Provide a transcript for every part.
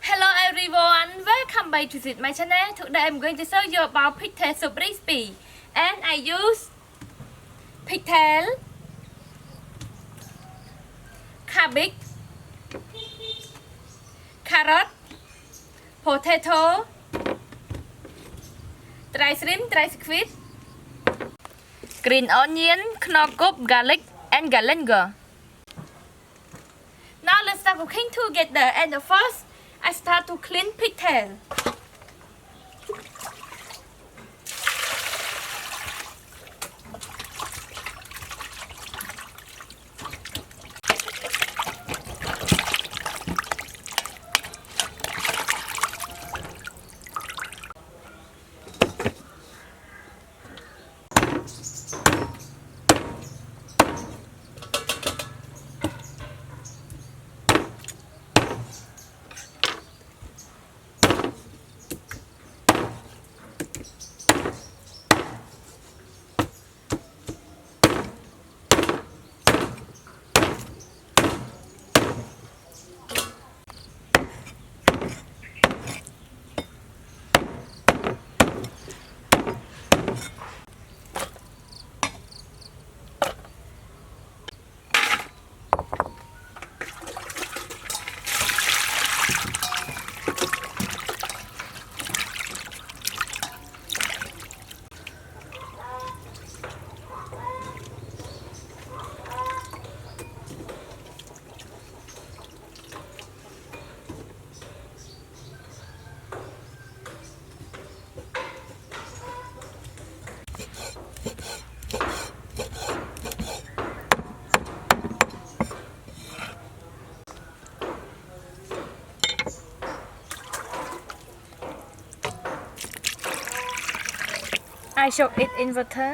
Hello everyone, welcome back to my channel. Today I'm going to show you about pigtail soup recipe. And I use pigtail, cabbage, carrot, potato, dry shrimp, dry squid, green onion, knockup, garlic and galangal. Now let's start cooking together. And first, I start to clean pigtail. I soak it in water.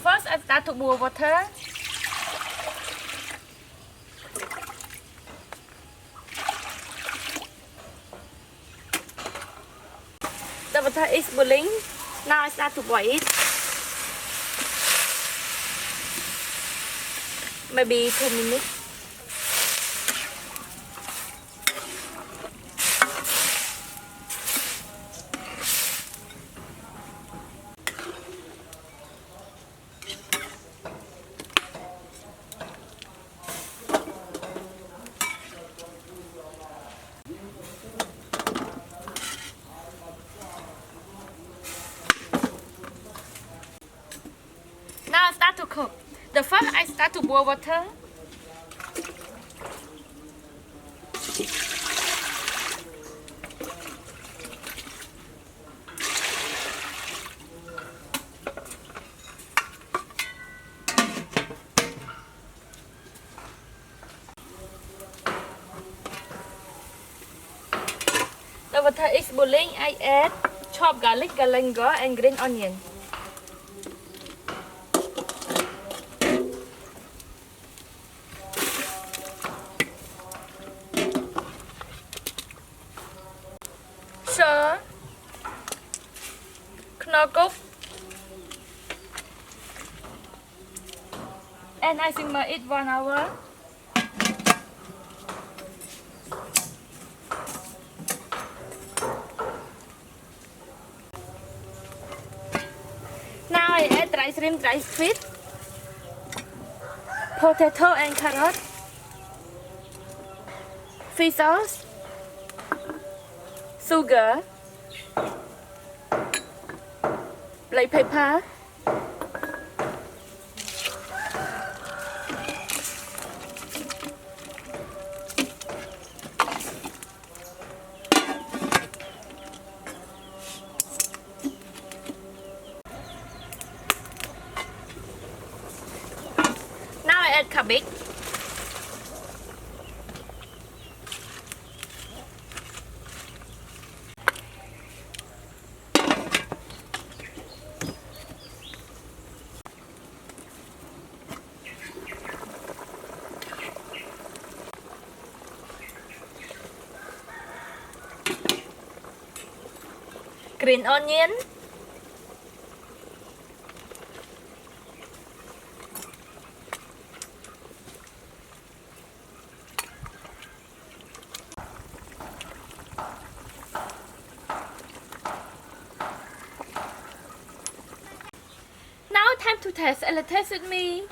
first I start to boil water. The water is boiling. Now I start to boil it. Maybe 10 minutes. Now I start to cook. The first I start to boil water. The water is boiling. I add chopped garlic, galangal, and green onion. Sure. Knock and I simmer it 1 hour. Now I add dry shrimp, dry squid, potato and carrot, fish sauce, sugar, black pepper, now I add cabbage. Green onion. Now time to test. Let's test with me.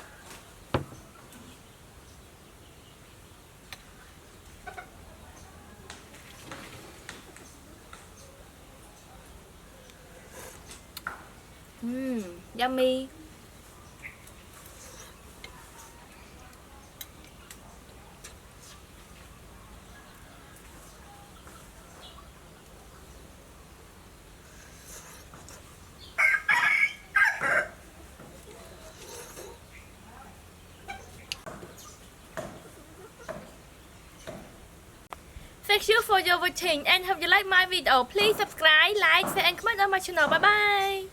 Yummy. Thank you for your watching, and if you like my video, please subscribe, like, share and comment on my channel. Bye bye.